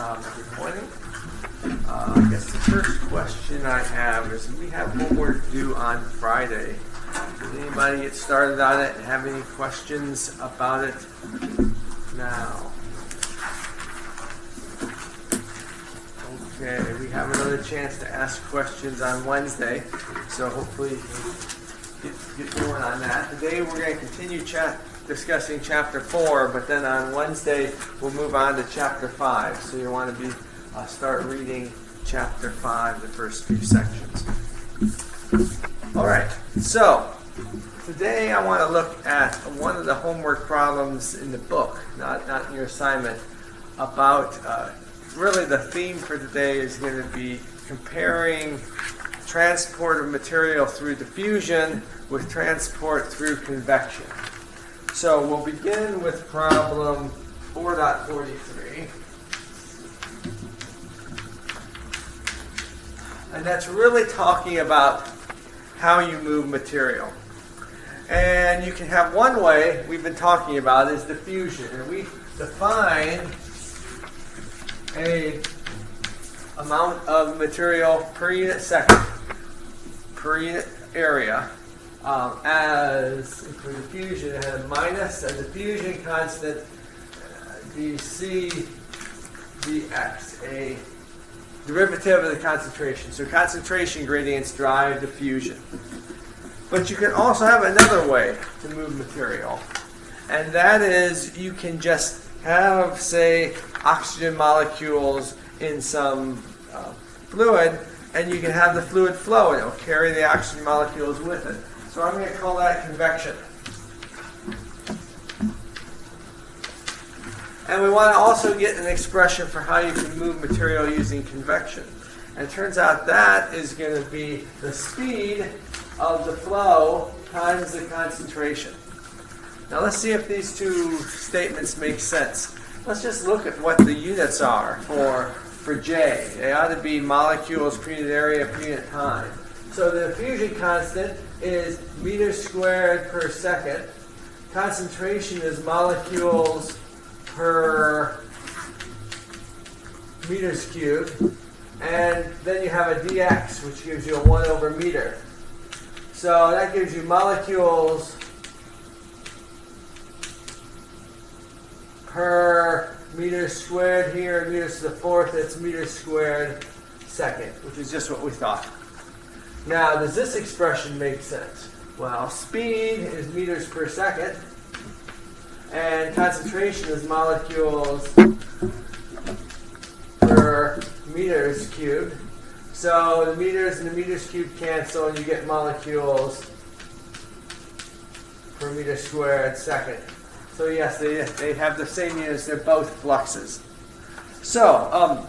Good morning. I guess the first question I have is, we have homework due on Friday. Did anybody get started on it and have any questions about it now? Okay, we have another chance to ask questions on Wednesday, so hopefully you can get going on that. Today we're going to continue discussing Chapter 4, but then on Wednesday we'll move on to Chapter 5. So you want to start reading Chapter 5, the first few sections. All right, so today I want to look at one of the homework problems in the book, not in your assignment, about really the theme for today is going to be comparing transport of material through diffusion with transport through convection. So we'll begin with problem 4.43. And that's really talking about how you move material. And you can have one way we've been talking about is diffusion. And we define a amount of material per unit second, per unit area, as for diffusion, it had a minus a diffusion constant dc dx, a derivative of the concentration. So concentration gradients drive diffusion. But you can also have another way to move material, and that is you can just have, say, oxygen molecules in some fluid, and you can have the fluid flow, and it will carry the oxygen molecules with it. So I'm going to call that convection. And we want to also get an expression for how you can move material using convection. And it turns out that is going to be the speed of the flow times the concentration. Now let's see if these two statements make sense. Let's just look at what the units are for J. They ought to be molecules per unit area per unit time. So the diffusion constant is meters squared per second. Concentration is molecules per meters cubed. And then you have a dx, which gives you a 1 over meter. So that gives you molecules per meters squared here, meters to the fourth, that's meters squared second, which is just what we thought. Now, does this expression make sense? Well, speed is meters per second, and concentration is molecules per meters cubed. So the meters and the meters cubed cancel, and you get molecules per meter squared second. So yes, they have the same units. They're both fluxes. So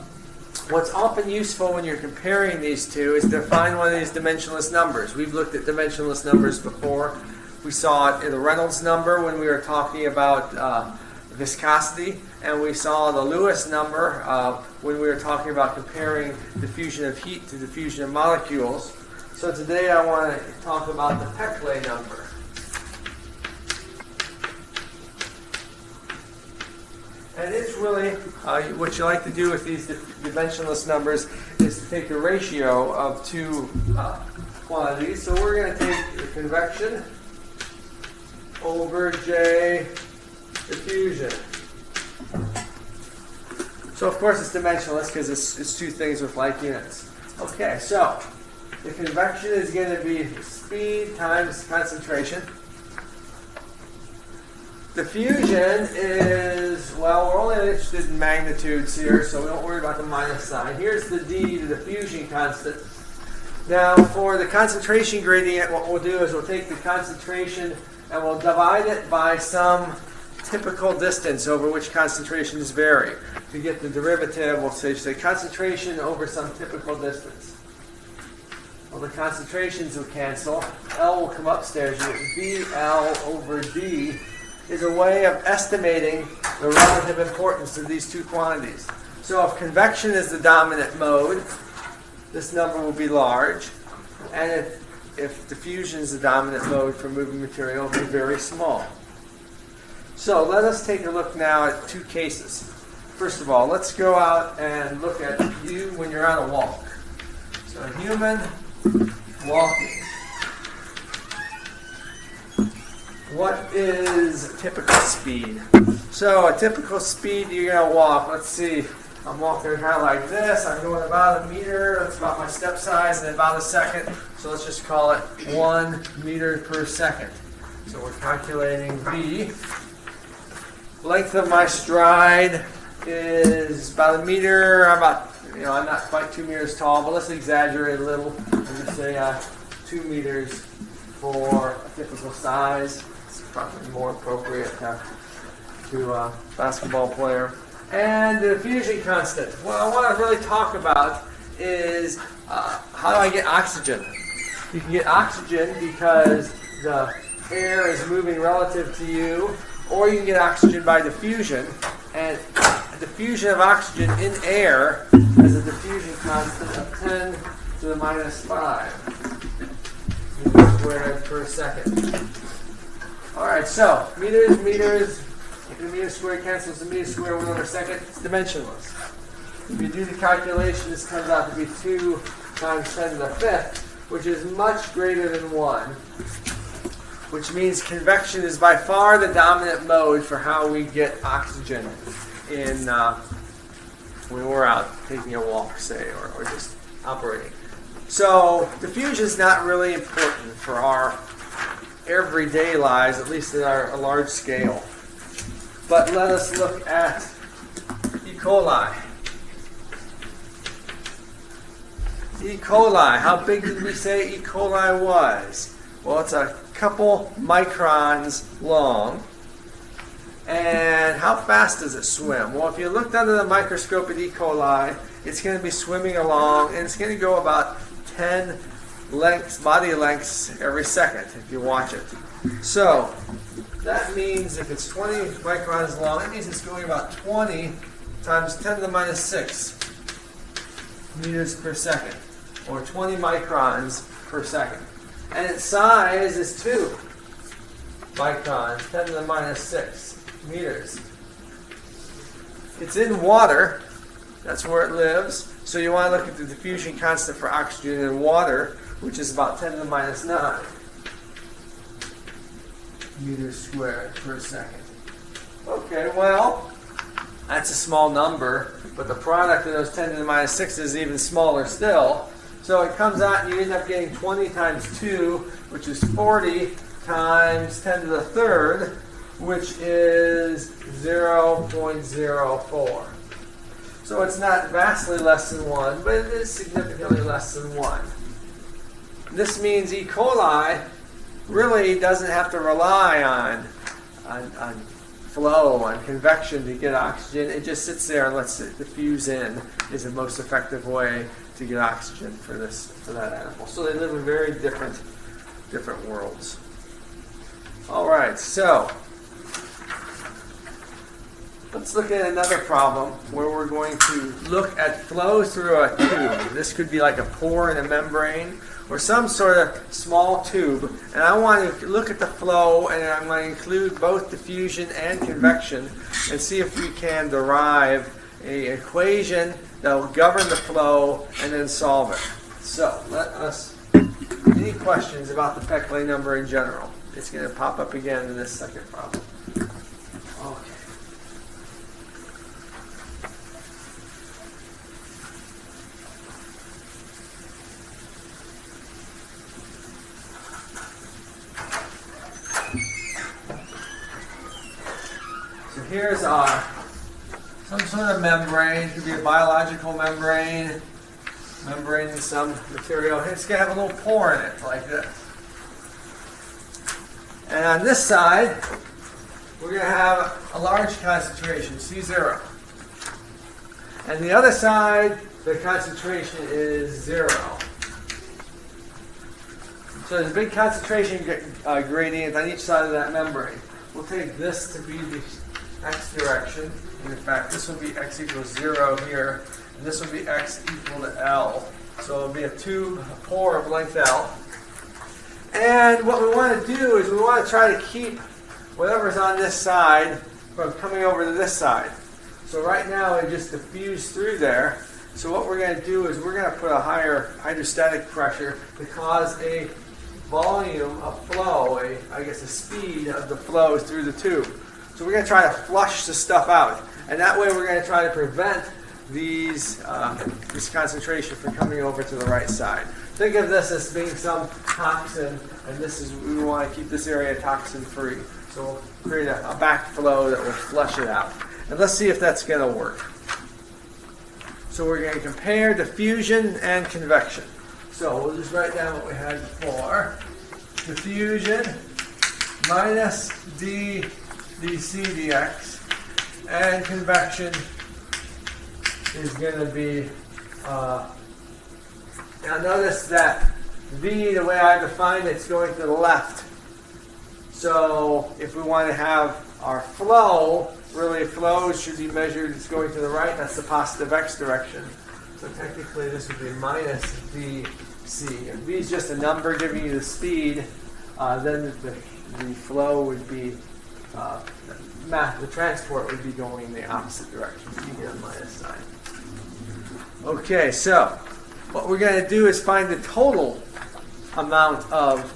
what's often useful when you're comparing these two is to find one of these dimensionless numbers. We've looked at dimensionless numbers before. We saw it in the Reynolds number when we were talking about viscosity, and we saw the Lewis number when we were talking about comparing diffusion of heat to diffusion of molecules. So today I want to talk about the Peclet number. And it's really, what you like to do with these dimensionless numbers is to take the ratio of two quantities. So we're going to take the convection over J diffusion. So of course it's dimensionless because it's two things with like units. Okay, so the convection is going to be speed times concentration. Diffusion is, well, we're only interested in magnitudes here, so we don't worry about the minus sign. Here's the d, the diffusion constant. Now, for the concentration gradient, what we'll do is we'll take the concentration and we'll divide it by some typical distance over which concentrations vary. To get the derivative, we'll say concentration over some typical distance. Well, the concentrations will cancel. L will come upstairs. BL over D is a way of estimating the relative importance of these two quantities. So if convection is the dominant mode, this number will be large. And if diffusion is the dominant mode for moving material, it will be very small. So let us take a look now at two cases. first of all, let's go out and look at you when you're on a walk. So a human walking. What is typical speed? So a typical speed you're going to walk, let's see, I'm walking kind of like this, I'm going about a meter, that's about my step size, and about a second, so let's just call it 1 meter per second. So we're calculating V. Length of my stride is about a meter, I'm not quite 2 meters tall, but let's exaggerate a little and just say 2 meters for a typical size. Probably more appropriate to a basketball player. And the diffusion constant. What I want to really talk about is how do I get oxygen? You can get oxygen because the air is moving relative to you, or you can get oxygen by diffusion. And a diffusion of oxygen in air has a diffusion constant of 10 to the minus 5 meters squared per second. Alright, so meters, if the meter squared cancels the meter squared 1 over second, it's dimensionless. If you do the calculation, this comes out to be 2 times 10 to the 5th, which is much greater than 1, which means convection is by far the dominant mode for how we get oxygen in when we're out taking a walk, say, or just operating. So diffusion is not really important for our everyday lives, at least at a large scale. But let us look at E. coli. E. coli, how big did we say E. coli was? Well, it's a couple microns long. And how fast does it swim? Well, if you looked under the microscope at E. coli, it's going to be swimming along, and it's going to go about 10 body lengths every second if you watch it. So that means if it's 20 microns long, that means it's going about 20 times 10 to the minus 6 meters per second, or 20 microns per second. And its size is 2 microns, 10 to the minus 6 meters. It's in water, that's where it lives. So you want to look at the diffusion constant for oxygen in water, which is about 10 to the minus 9 meters squared per second. Okay, well, that's a small number, but the product of those 10 to the minus 6 is even smaller still. So it comes out and you end up getting 20 times 2, which is 40 times 10 to the third, which is 0.04. So it's not vastly less than 1, but it is significantly less than 1. This means E. coli really doesn't have to rely on flow, on convection to get oxygen. It just sits there and lets it diffuse in is the most effective way to get oxygen for that animal. So they live in very different worlds. All right, so let's look at another problem where we're going to look at flow through a tube. This could be like a pore in a membrane or some sort of small tube. And I want to look at the flow, and I'm going to include both diffusion and convection and see if we can derive an equation that will govern the flow and then solve it. So, any questions about the Peclet number in general? It's going to pop up again in this second problem. Okay. So here's some sort of membrane. It could be a biological membrane in some material. It's going to have a little pore in it like this. And on this side, we're going to have a large concentration, C0. And the other side, the concentration is 0. So there's a big concentration gradient on each side of that membrane. We'll take this to be the x direction. And in fact, this will be x equals 0 here, and this will be x equal to L. So it'll be a tube, a pore of length L. And what we want to do is we want to try to keep whatever's on this side from coming over to this side. So right now it just diffused through there. So what we're going to do is we're going to put a higher hydrostatic pressure to cause a volume of flow, I guess a speed of the flow through the tube. So we're going to try to flush the stuff out. And that way we're going to try to prevent this concentration from coming over to the right side. Think of this as being some toxin, and we want to keep this area toxin free. So we'll create a backflow that will flush it out. And let's see if that's going to work. So we're going to compare diffusion and convection. So we'll just write down what we had before. Diffusion minus d dc dx, and convection is going to be, now notice that v, the way I define it, is going to the left. So if we want to have our flow, really flow should be measured, it's going to the right, that's the positive x direction. So technically this would be minus dc. If v is just a number giving you the speed, then the flow would be, the transport would be going in the opposite direction. So you get a minus sign. Okay, so what we're going to do is find the total amount of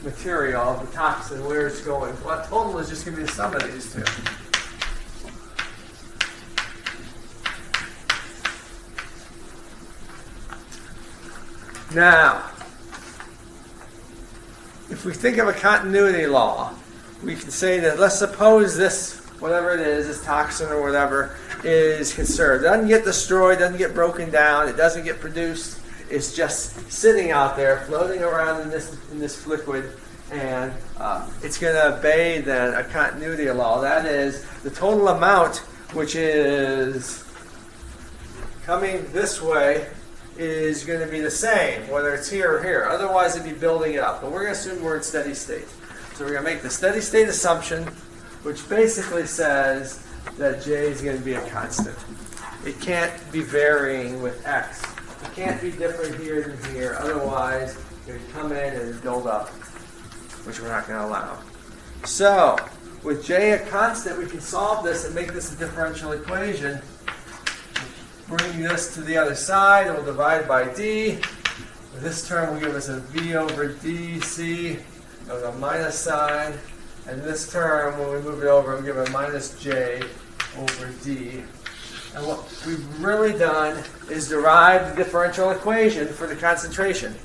material, of the toxin, where it's going. Well, total is just going to be the sum of these two. Now, if we think of a continuity law, we can say that let's suppose this, whatever it is, this toxin or whatever, is conserved. It doesn't get destroyed, doesn't get broken down, it doesn't get produced. It's just sitting out there, floating around in this liquid, and it's going to obey then a continuity law. That is, the total amount, which is coming this way, is going to be the same, whether it's here or here. Otherwise, it'd be building it up. But we're going to assume we're in steady state. So we're going to make the steady state assumption, which basically says that J is going to be a constant. It can't be varying with X. It can't be different here than here. Otherwise, it would come in and build up, which we're not going to allow. So, with J a constant, we can solve this and make this a differential equation. Bring this to the other side, and we'll divide by d. This term will give us a v over dc with a minus sign. And this term, when we move it over, will give a minus j over d. And what we've really done is derive the differential equation for the concentration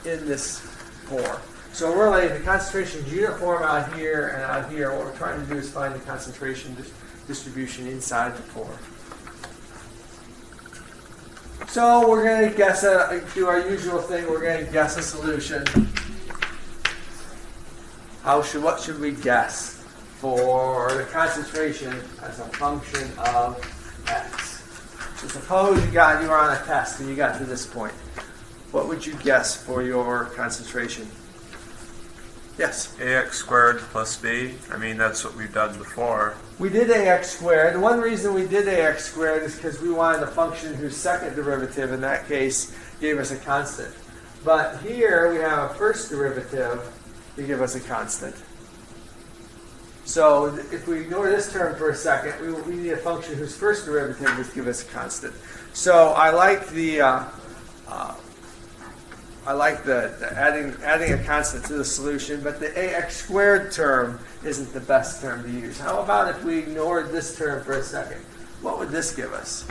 in this pore. So really, the concentration is uniform out here and out here. What we're trying to do is find the concentration distribution inside the pore. So we're going to guess, do our usual thing, we're going to guess a solution. What should we guess for the concentration as a function of x? So suppose you were on a test and you got to this point. What would you guess for your concentration? Yes? ax squared plus b. I mean, that's what we've done before. We did ax squared. One reason we did ax squared is because we wanted a function whose second derivative, in that case, gave us a constant. But here we have a first derivative to give us a constant. So if we ignore this term for a second, we need a function whose first derivative would give us a constant. So I like the adding a constant to the solution, but the ax squared term isn't the best term to use. How about if we ignored this term for a second? What would this give us?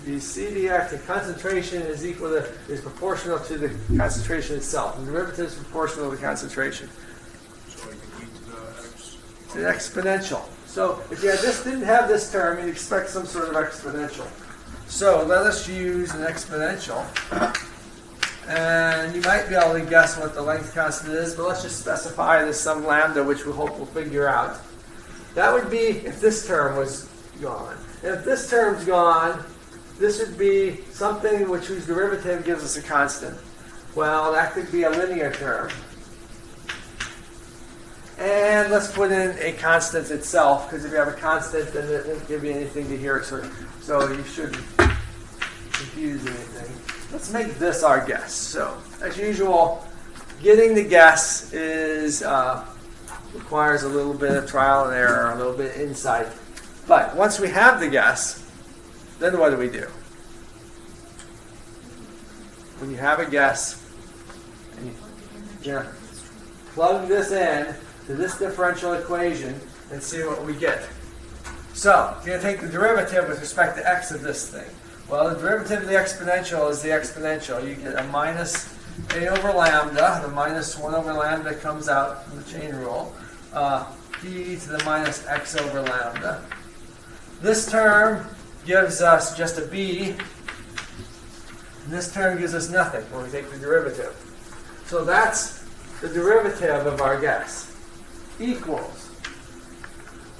The CDX, the concentration is proportional to the concentration itself. The derivative is proportional to the concentration. So like an e to the x. It's an exponential. So if you didn't have this term, you'd expect some sort of exponential. So let us use an exponential. And you might be able to guess what the length constant is, but let's just specify it as some lambda, which we hope we'll figure out. That would be if this term was gone. And if this term's gone, this would be something whose derivative gives us a constant. Well, that could be a linear term. And let's put in a constant itself, because if you have a constant, then it won't give you anything to hear it. So you shouldn't confuse anything. Let's make this our guess. So, as usual, getting the guess is requires a little bit of trial and error, a little bit of insight. But once we have the guess, then what do we do? When you have a guess, and you plug this in to this differential equation and see what we get. So, you're going to take the derivative with respect to x of this thing. Well, the derivative of the exponential is the exponential. You get a minus a over lambda. The minus 1 over lambda comes out from the chain rule. E to the minus x over lambda. This term gives us just a b. And this term gives us nothing when we take the derivative. So that's the derivative of our guess. Equals.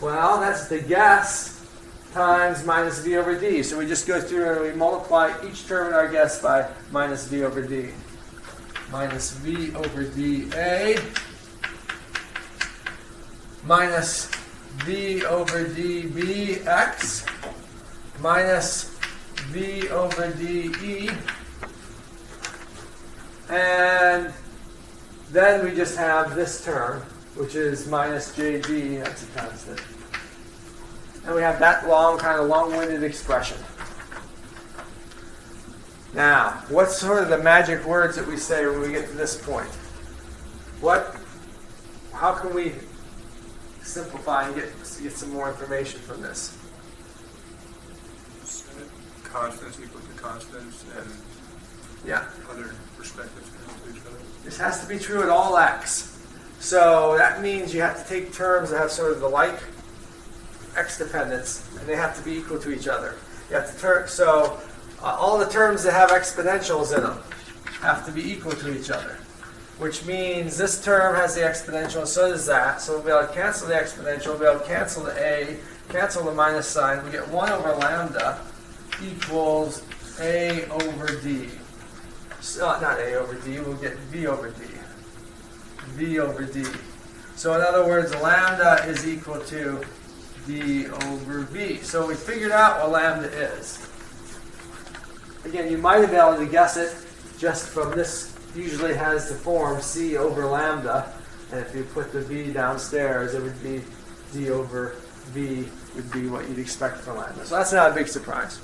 Well, that's the guess times minus v over d. So we just go through and we multiply each term in our guess by minus v over d. Minus v over dA minus v over dbx minus v over de, and then we just have this term, which is minus jd, that's a constant. And we have that kind of long-winded expression. Now, what's sort of the magic words that we say when we get to this point? How can we simplify and get some more information from this? Constants equal to constants and other perspectives cancel each other. This has to be true at all x. So that means you have to take terms that have sort of the like x dependence, and they have to be equal to each other. You have to all the terms that have exponentials in them have to be equal to each other, which means this term has the exponential, and so does that. So we'll be able to cancel the exponential, we'll be able to cancel the a, cancel the minus sign. We get 1 over lambda equals a over d. So, not a over d, we'll get v over d. V over d. So in other words, lambda is equal to d over v. So we figured out what lambda is. Again, you might have been able to guess it just from this. Usually has the form c over lambda, and if you put the v downstairs, it would be d over v would be what you'd expect for lambda. So that's not a big surprise.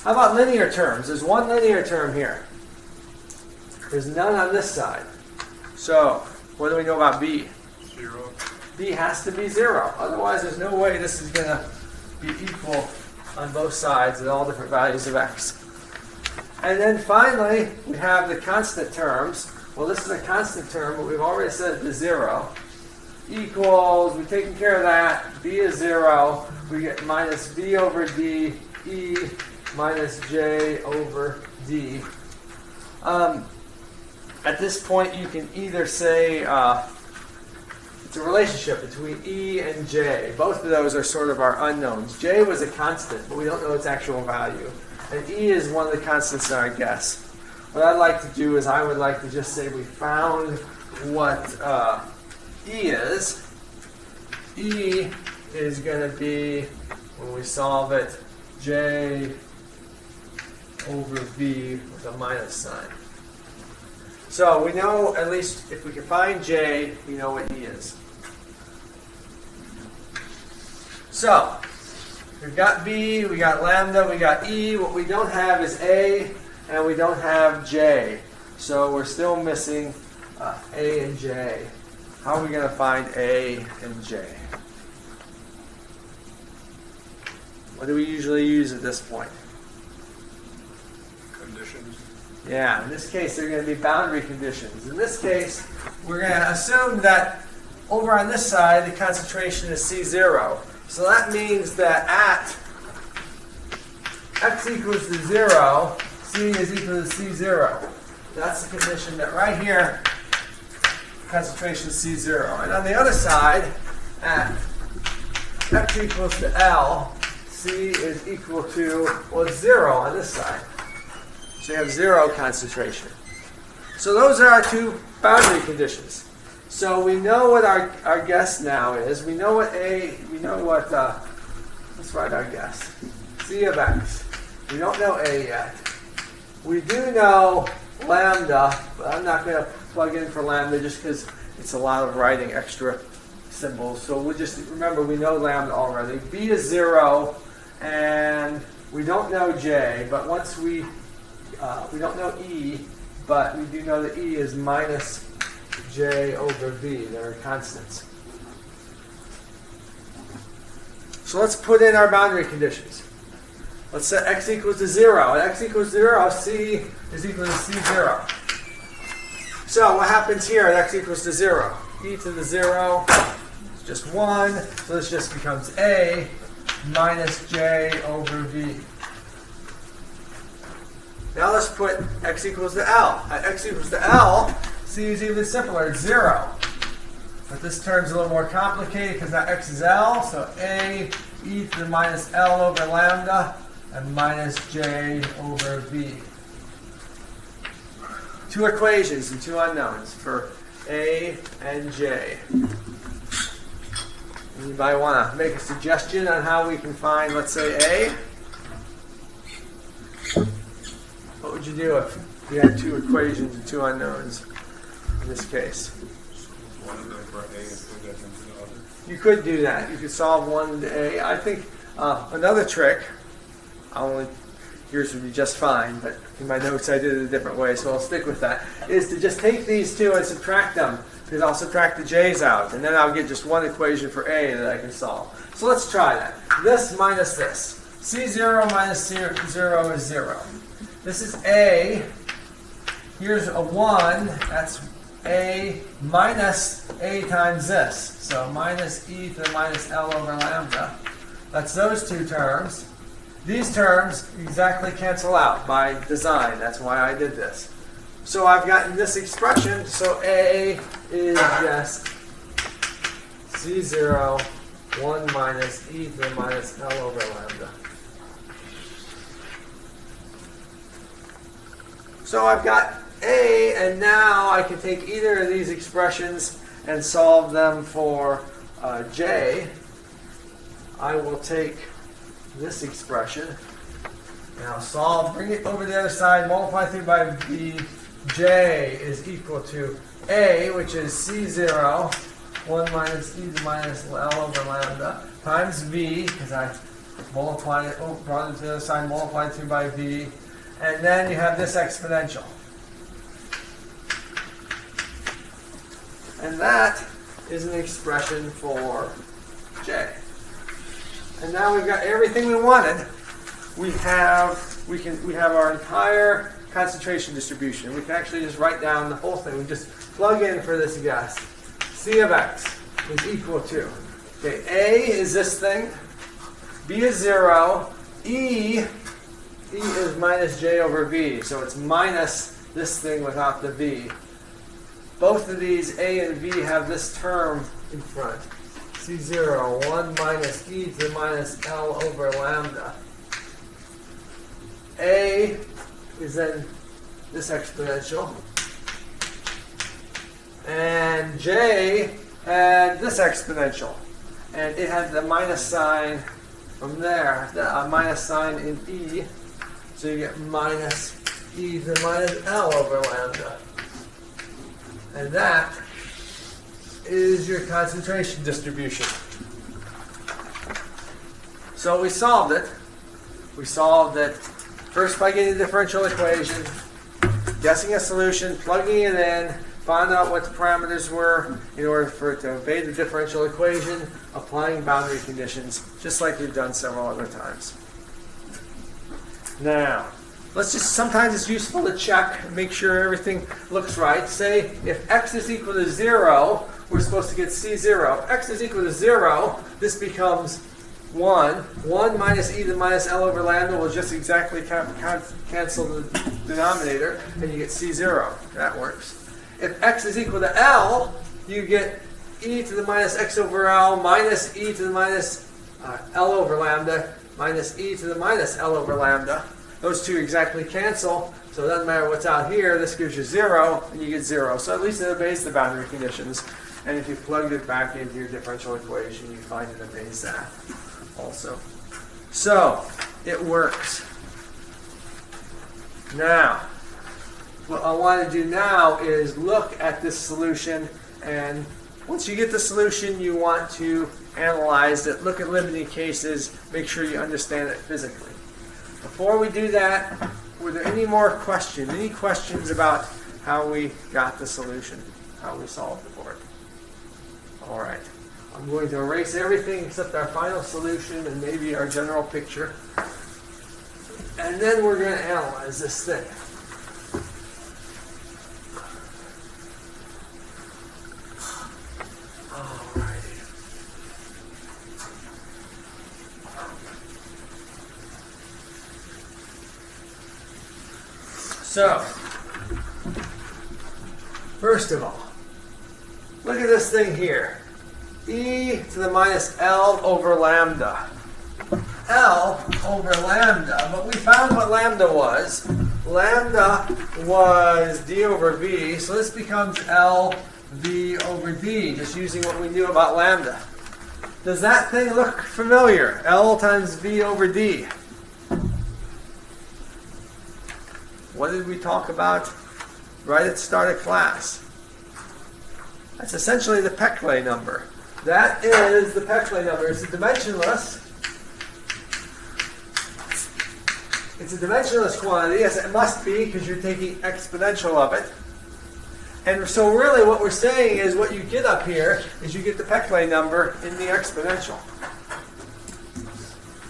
How about linear terms? There's one linear term here. There's none on this side. So what do we know about b? 0. b has to be 0. Otherwise, there's no way this is going to be equal on both sides at all different values of x. And then finally, we have the constant terms. Well, this is a constant term, but we've already said the 0 equals, we've taken care of that, b is 0, we get minus v over d e minus j over d. At this point, you can either say it's a relationship between e and j. Both of those are sort of our unknowns. J was a constant, but we don't know its actual value. And e is one of the constants in our guess. What I'd like to do is I would like to just say we found what e is. E is going to be, when we solve it, j over v with a minus sign. So we know, at least if we can find j, we know what e is. So we've got b, we got lambda, we got e. What we don't have is a, and we don't have j. So we're still missing a and j. How are we going to find a and j? What do we usually use at this point? Conditions. Yeah, in this case, they're going to be boundary conditions. In this case, we're going to assume that over on this side, the concentration is C0. So that means that at x equals to 0, C is equal to C0. That's the condition that right here, concentration is C0. And on the other side, at x equals to L, C is equal to, well, 0 on this side. So you have 0 concentration. So those are our two boundary conditions. So we know what our guess now is. We know what let's write our guess. C of x. We don't know a yet. We do know lambda, but I'm not going to plug in for lambda just because it's a lot of writing extra symbols. So we'll just remember we know lambda already. B is 0, and we don't know J, but once we don't know E, but we do know that E is minus J over V. They're constants. So let's put in our boundary conditions. Let's set x equals to 0. At x equals 0, C is equal to C0. So what happens here at x equals to 0? E to the 0 is just 1. So this just becomes A minus J over V. Now let's put x equals to L. At x equals to L, C is even simpler. It's 0. But this term's a little more complicated because now x is L. So A e to the minus L over lambda and minus J over V. Two equations and two unknowns for A and J. Anybody want to make a suggestion on how we can find, let's say, A? What would you do if you had two equations and two unknowns in this case? One of them for A and put that into the other. You could do that. You could solve one into A. I think another trick, yours would be just fine, but in my notes I did it a different way, so I'll stick with that, is to just take these two and subtract them, because I'll subtract the J's out, and then I'll get just one equation for A that I can solve. So let's try that. This minus this. C0 minus C0 is 0. This is A. Here's a 1. That's A minus A times this. So minus E to the minus L over lambda. That's those two terms. These terms exactly cancel out by design. That's why I did this. So I've gotten this expression. So A is just C0, 1 minus E to the minus L over lambda. So I've got A, and now I can take either of these expressions and solve them for J. I will take this expression, and I'll solve, bring it over to the other side, multiply through by B. J is equal to A, which is C0, 1 minus E to the minus L over lambda, times V, because I multiplied it, brought it to the other side, multiplied through by V. And then you have this exponential. And that is an expression for J. And now we've got everything we wanted. We have our entire concentration distribution. We can actually just write down the whole thing. We just plug in for this guess. C of x is equal to, okay, A is this thing, B is 0, E is minus J over V, so it's minus this thing without the V. Both of these, A and V, have this term in front. C0, 1 minus E to the minus L over lambda. A is then this exponential. And J had this exponential. And it had the minus sign from there, a minus sign in E. So you get minus E to the minus L over lambda. And that is your concentration distribution. So we solved it. We solved it first by getting the differential equation, guessing a solution, plugging it in, found out what the parameters were in order for it to obey the differential equation, applying boundary conditions, just like we've done several other times. Now, sometimes it's useful to check and make sure everything looks right. Say, if x is equal to 0, we're supposed to get C0. If x is equal to 0, this becomes 1. 1 minus E to the minus L over lambda will just exactly cancel the denominator, and you get C0. That works. If x is equal to L, you get E to the minus x over L minus E to the minus L over lambda minus E to the minus L over lambda. Those two exactly cancel, so it doesn't matter what's out here. This gives you 0, and you get 0. So at least it obeys the boundary conditions. And if you plugged it back into your differential equation, you find it obeys that also. So it works. Now, what I want to do now is look at this solution And once you get the solution, you want to analyze it, look at limiting cases, make sure you understand it physically. Before we do that, were there any more questions? Any questions about how we got the solution, how we solved it for it? All right. I'm going to erase everything except our final solution and maybe our general picture. And then we're going to analyze this thing. So, first of all, look at this thing here. E to the minus L over lambda. L over lambda, but we found what lambda was. Lambda was d over v, so this becomes L v over d, just using what we knew about lambda. Does that thing look familiar? L times v over d. What did we talk about right at the start of class? That's essentially the Peclet number. That is the Peclet number. It's a dimensionless. It's a dimensionless quantity, as it must be, because you're taking exponential of it. And so really what we're saying is what you get up here is you get the Peclet number in the exponential.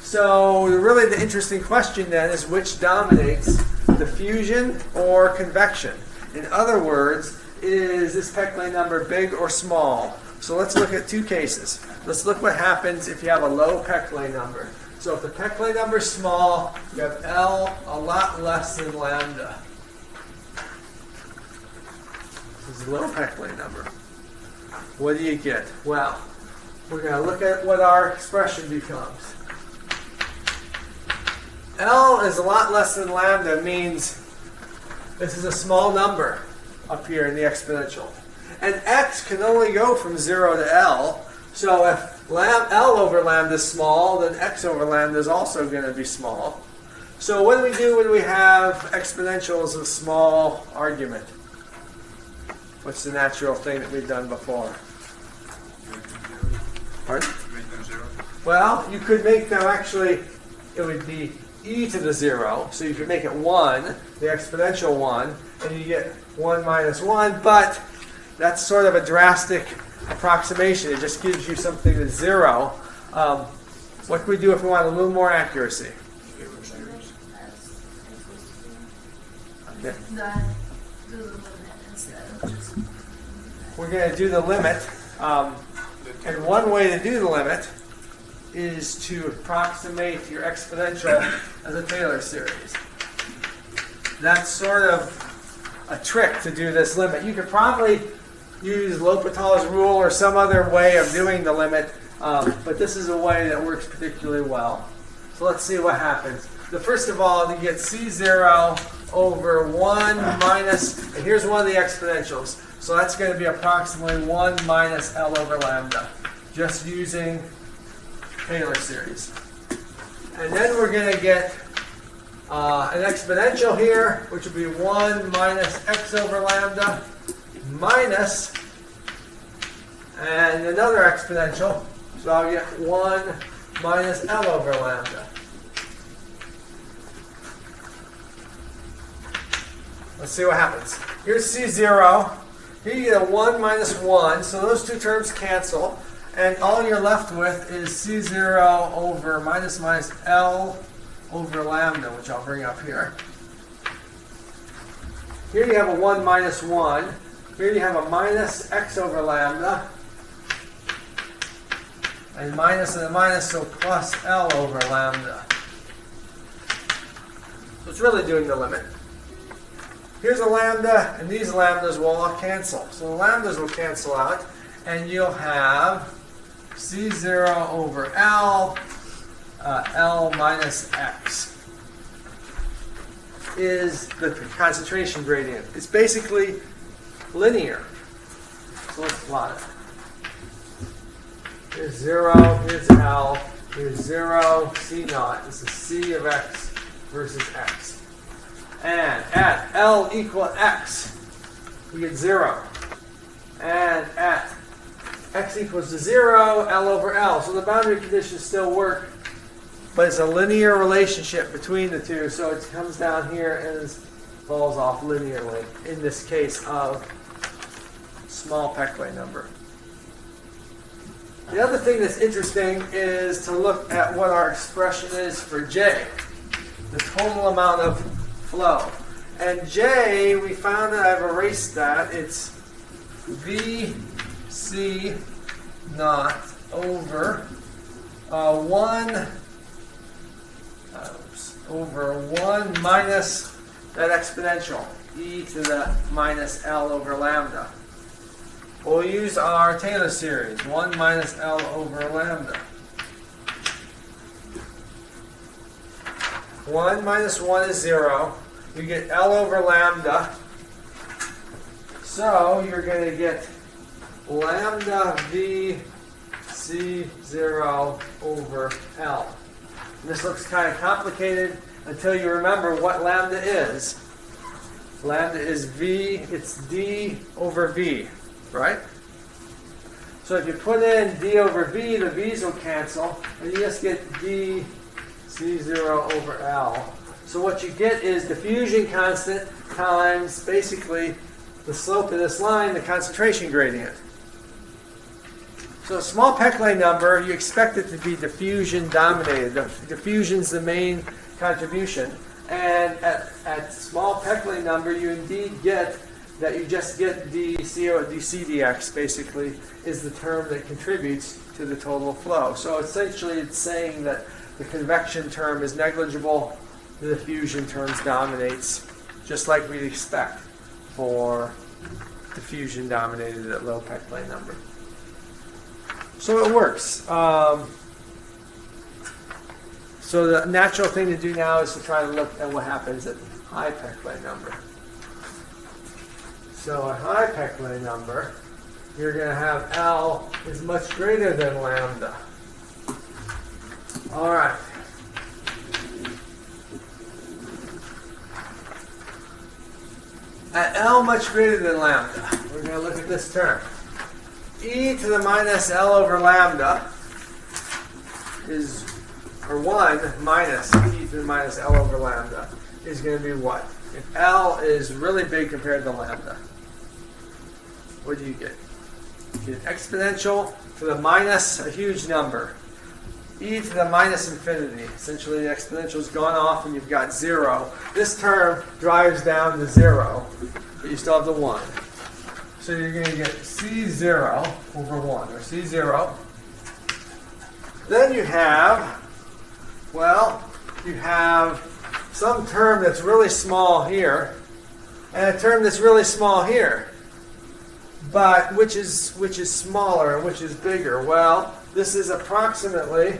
So really the interesting question then is which dominates, diffusion or convection? In other words, is this Peclet number big or small? So let's look at two cases. Let's look what happens if you have a low Peclet number. So if the Peclet number is small, you have L a lot less than lambda. This is a low Peclet number. What do you get? Well, we're going to look at what our expression becomes. L is a lot less than lambda means this is a small number up here in the exponential. And x can only go from 0 to L. So if L over lambda is small, then x over lambda is also going to be small. So what do we do when we have exponentials of small argument? What's the natural thing that we've done before? Pardon? Make them zero. Well, you could make them actually, it would be e to the 0, so you could make it 1, the exponential 1, and you get 1 minus 1, but that's sort of a drastic approximation. It just gives you something that's 0. What can we do if we want a little more accuracy? Taylor series. Yeah. Do the limit instead of just... We're going to do the limit, and one way to do the limit is to approximate your exponential as a Taylor series. That's sort of a trick to do this limit. You could probably use L'Hopital's rule or some other way of doing the limit, but this is a way that works particularly well. So let's see what happens. First of all, you get C0 over 1 minus, and here's one of the exponentials. So that's going to be approximately 1 minus L over lambda, just using Taylor series. And then we're going to get an exponential here, which will be 1 minus x over lambda minus, and another exponential, so I'll get 1 minus L over lambda. Let's see what happens. Here's C0. Here you get a 1 minus 1, so those two terms cancel. And all you're left with is C0 over minus L over lambda, which I'll bring up here. Here you have a 1 minus 1. Here you have a minus x over lambda. And minus and a minus, so plus L over lambda. So it's really doing the limit. Here's a lambda, and these lambdas will all cancel. So the lambdas will cancel out, and you'll have C0 over L, L minus x is the concentration gradient. It's basically linear. So let's plot it. Here's 0, here's L, here's 0, C naught. This is C of x versus x. And at L equal x, we get 0. And at x equals to 0, L over L. So the boundary conditions still work, but it's a linear relationship between the two. So it comes down here and falls off linearly in this case of small Peclet number. The other thing that's interesting is to look at what our expression is for J, the total amount of flow. And J, we found that I've erased that. It's VC naught over 1 minus that exponential, e to the minus L over lambda. We'll use our Taylor series, 1 minus L over lambda. 1 minus 1 is 0. You get L over lambda. So you're going to get lambda V C0 over L. And this looks kind of complicated until you remember what lambda is. Lambda is V, it's D over V, right? So if you put in D over V, the V's will cancel, and you just get D C0 over L. So what you get is diffusion constant times basically the slope of this line, the concentration gradient. So a small Peclet number, you expect it to be diffusion dominated. Diffusion's the main contribution. And at small Peclet number, you indeed get that you just get dC dx basically is the term that contributes to the total flow. So essentially it's saying that the convection term is negligible, the diffusion term dominates, just like we'd expect for diffusion dominated at low Peclet number. So it works. So the natural thing to do now is to try to look at what happens at high Peclet number. So at high Peclet number, you're going to have L is much greater than lambda. All right. At L much greater than lambda, we're going to look at this term. E to the minus L over lambda is, or 1 minus E to the minus L over lambda is going to be what? If L is really big compared to lambda, what do you get? You get exponential to the minus a huge number. E to the minus infinity. Essentially, the exponential has gone off and you've got 0. This term drives down to 0, but you still have the 1. So you're going to get C0 over 1, or C0. Then you have, well, you have some term that's really small here, and a term that's really small here. But which is smaller and which is bigger? Well, this is approximately,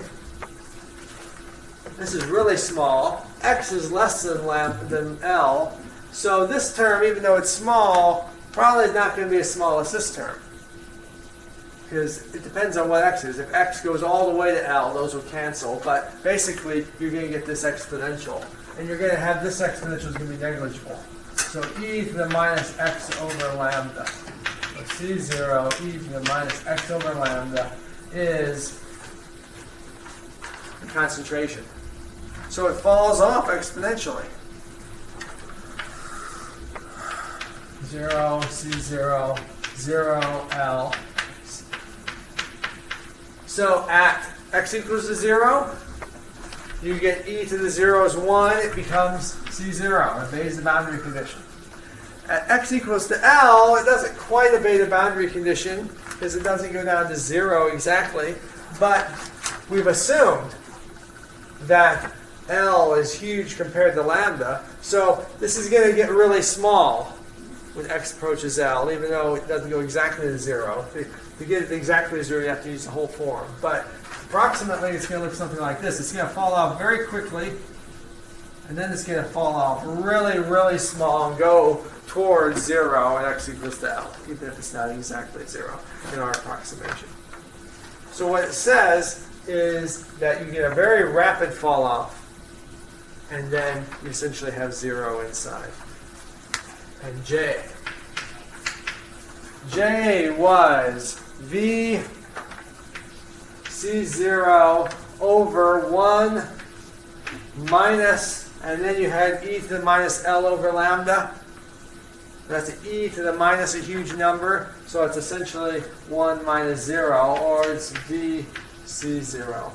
this is really small. X is less than L. So this term, even though it's small, probably not going to be as small as this term. Because it depends on what X is. If X goes all the way to L, those will cancel. But basically, you're going to get this exponential. And you're going to have this exponential is going to be negligible. So e to the minus x over lambda. So C0 e to the minus x over lambda is the concentration. So it falls off exponentially. 0, C0, 0, L. So at x equals to 0, you get e to the 0 is 1, it becomes C0, it obeys the boundary condition. At x equals to L, it doesn't quite obey the boundary condition because it doesn't go down to 0 exactly, but we've assumed that L is huge compared to lambda, so this is going to get really small when x approaches L, even though it doesn't go exactly to 0. To get it exactly to 0, you have to use the whole form. But approximately, it's going to look something like this. It's going to fall off very quickly, and then it's going to fall off really, really small and go towards 0 at x equals to L, even if it's not exactly 0 in our approximation. So what it says is that you get a very rapid fall off, and then you essentially have 0 inside. And J. J was V C0 over 1 minus, and then you had e to the minus L over lambda. That's e to the minus a huge number, so it's essentially 1 minus 0, or it's V C0.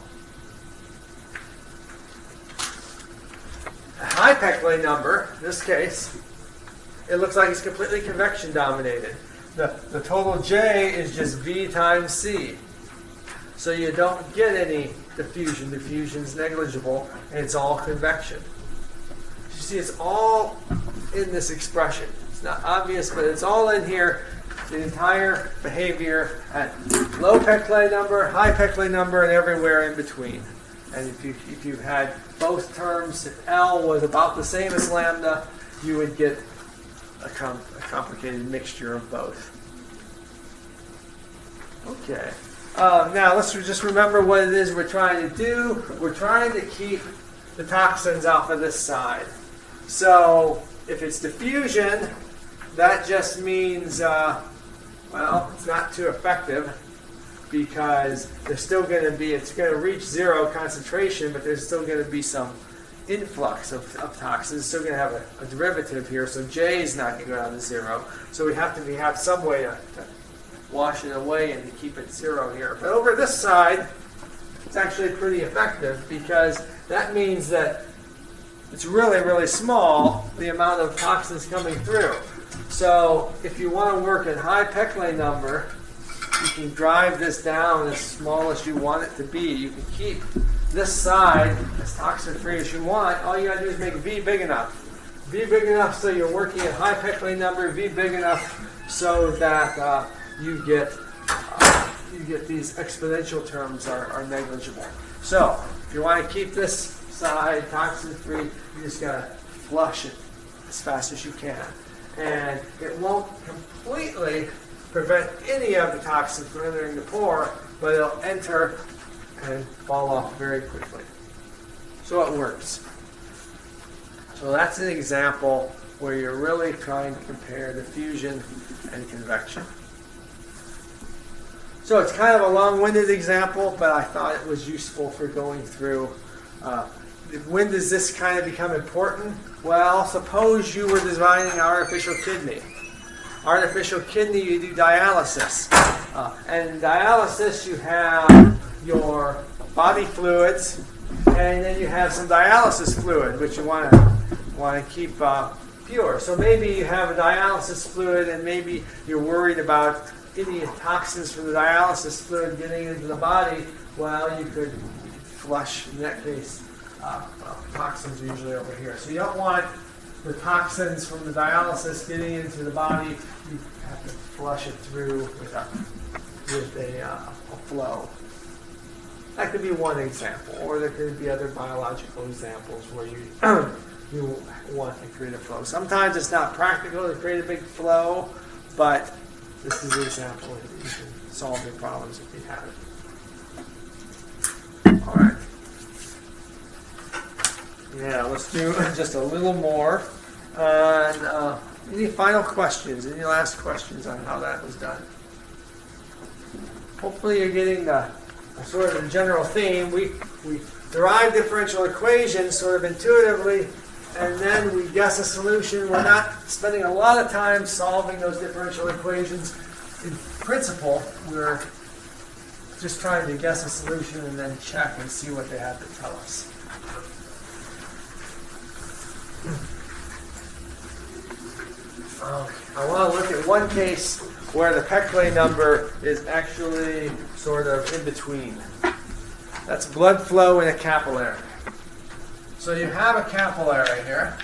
A high Peclet number, in this case, it looks like it's completely convection dominated. The total J is just V times C. So you don't get any diffusion. Diffusion's negligible, and it's all convection. You see, it's all in this expression. It's not obvious, but it's all in here. The entire behavior at low Peclet number, high Peclet number, and everywhere in between. And if you had both terms, if L was about the same as lambda, you would get a complicated mixture of both. Okay. Now let's just remember what it is we're trying to do. We're trying to keep the toxins off of this side. So if it's diffusion, that just means, well, it's not too effective because there's still going to be, it's going to reach 0 concentration, but there's still going to be some influx of toxins. It's still going to have a derivative here, so J is not going to go down to 0. So we have some way to wash it away and to keep it 0 here. But over this side, it's actually pretty effective because that means that it's really, really small, the amount of toxins coming through. So if you want to work at high Peclet number, you can drive this down as small as you want it to be. You can keep this side as toxin-free as you want. All you got to do is make V big enough. V big enough so you're working at high Peclet number. V big enough so that you get these exponential terms are negligible. So if you want to keep this side toxin-free, you just got to flush it as fast as you can. And it won't completely prevent any of the toxins from entering the pore, but it'll enter and fall off very quickly. So it works. So that's an example where you're really trying to compare diffusion and convection. So it's kind of a long-winded example, but I thought it was useful for going through. When does this kind of become important? Well, suppose you were designing an artificial kidney. Artificial kidney, you do dialysis. And in dialysis, you have your body fluids, and then you have some dialysis fluid, which you want to keep pure. So maybe you have a dialysis fluid, and maybe you're worried about any toxins from the dialysis fluid getting into the body. Well, you could flush, in that case, toxins are usually over here. So you don't want the toxins from the dialysis getting into the body. You have to flush it through with a flow. That could be one example, or there could be other biological examples where you want to create a flow. Sometimes it's not practical to create a big flow, but this is an example that you can solve your problems if you have it. All right. Yeah, let's do just a little more. Any final questions? Any last questions on how that was done? Hopefully you're getting the sort of the general theme. We derive differential equations sort of intuitively, and then we guess a solution. We're not spending a lot of time solving those differential equations. In principle, we're just trying to guess a solution and then check and see what they have to tell us. I want to look at one case where the Peclet number is actually sort of in between. That's blood flow in a capillary. So you have a capillary here.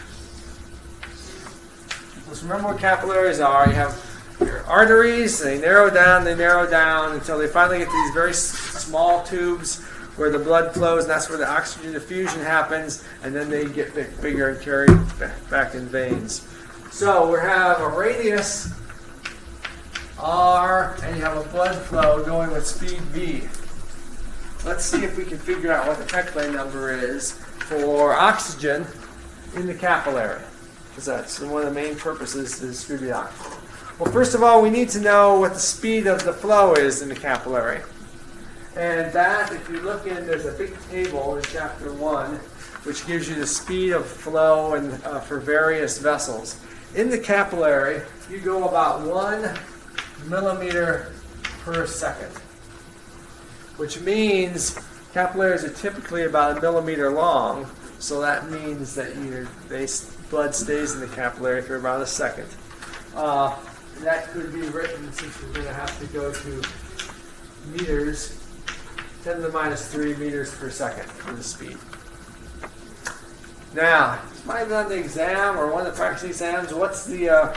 Let's remember what capillaries are. You have your arteries, they narrow down until they finally get to these very small tubes where the blood flows, and that's where the oxygen diffusion happens, and then they get bigger and carried back in veins. So we have a radius R, and you have a blood flow going with speed V. Let's see if we can figure out what the Peclet number is for oxygen in the capillary, because that's one of the main purposes to distribute oxygen. Well, first of all, we need to know what the speed of the flow is in the capillary. And that, if you look in, there's a big table in chapter 1, which gives you the speed of flow and for various vessels. In the capillary, you go about 1 millimeter per second, which means capillaries are typically about 1 millimeter long, so that means that your blood stays in the capillary for about a second. That could be written, since we're going to have to go to meters, 10 to the minus 3 meters per second for the speed. Now, this might have been on the exam or one of the practice exams. What's the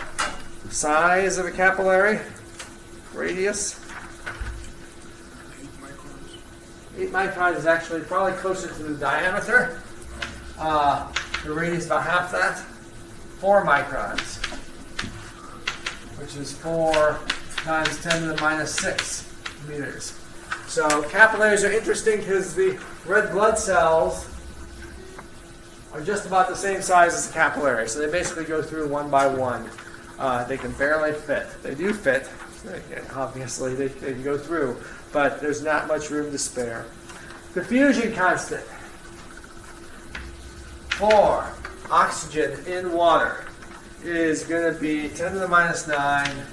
size of a capillary? Radius? 8 microns is actually probably closer to the diameter. The radius is about half that. 4 microns, which is 4 times 10 to the minus 6 meters. So capillaries are interesting because the red blood cells are just about the same size as the capillary. So they basically go through one by one. They can barely fit. They do fit. Obviously, they can go through, but there's not much room to spare. Diffusion constant for oxygen in water is going to be 10 to the minus 9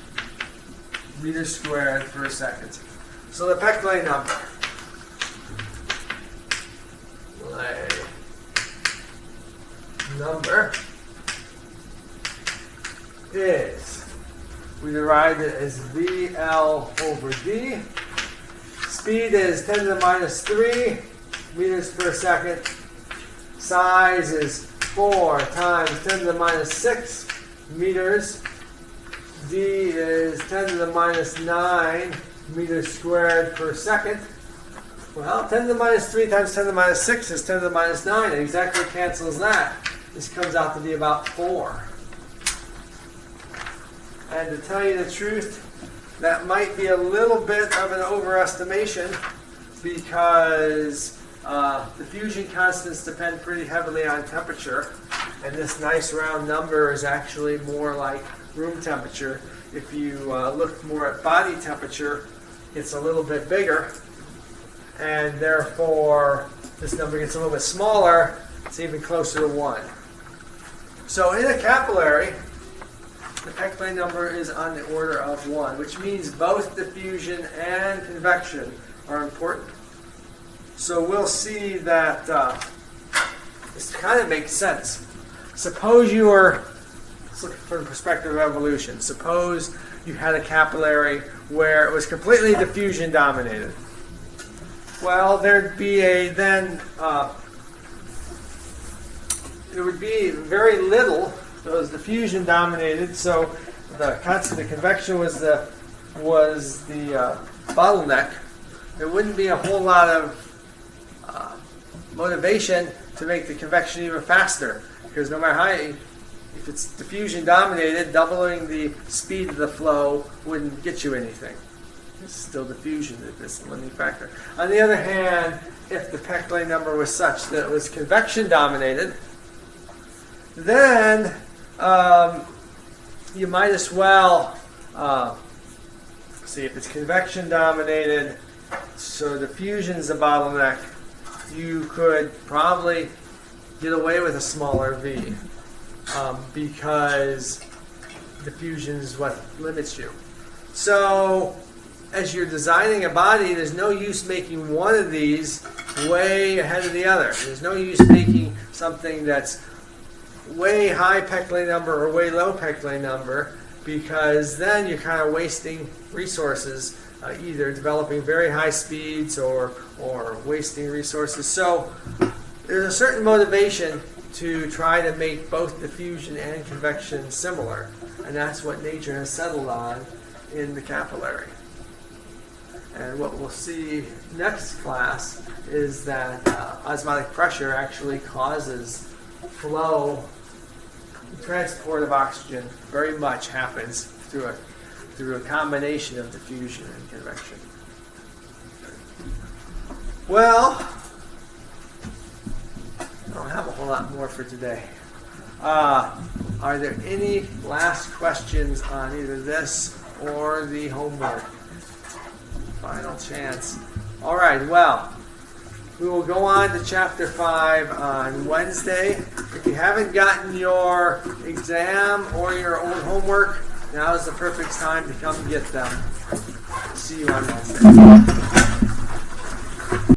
meters squared per second. So the Peclet number is, we derived it as VL over D. Speed is 10 to the minus 3 meters per second. Size is 4 times 10 to the minus 6 meters. D is 10 to the minus 9 meters squared per second. Well, 10 to the minus 3 times 10 to the minus 6 is 10 to the minus 9. It exactly cancels that. This comes out to be about 4. And to tell you the truth, that might be a little bit of an overestimation because diffusion constants depend pretty heavily on temperature. And this nice round number is actually more like room temperature. If you look more at body temperature, it's a little bit bigger. And therefore, this number gets a little bit smaller. It's even closer to 1. So in a capillary, the Peclet number is on the order of 1, which means both diffusion and convection are important. So we'll see that this kind of makes sense. Suppose you were, let's look from the perspective of evolution. Suppose you had a capillary where it was completely diffusion dominated. Well, there'd be there would be very little. It was diffusion dominated, so the constant of convection was the bottleneck. There wouldn't be a whole lot of motivation to make the convection even faster, because no matter how, if it's diffusion dominated, doubling the speed of the flow wouldn't get you anything. It's still diffusion at this limiting factor. On the other hand, if the Peclet number was such that it was convection dominated, then you might as well see if it's convection dominated, so diffusion is a bottleneck. You could probably get away with a smaller V because diffusion is what limits you. So as you're designing a body, there's no use making one of these way ahead of the other. There's no use making something that's way high Peclet number or way low Peclet number, because then you're kind of wasting resources, either developing very high speeds or wasting resources. So there's a certain motivation to try to make both diffusion and convection similar, and that's what nature has settled on in the capillary. And what we'll see next class is that osmotic pressure actually causes flow. Transport of oxygen very much happens through a combination of diffusion and convection. Well, I don't have a whole lot more for today. Are there any last questions on either this or the homework? Final chance. All right, well, we will go on to Chapter 5 on Wednesday. If you haven't gotten your exam or your own homework, now is the perfect time to come get them. See you on Wednesday.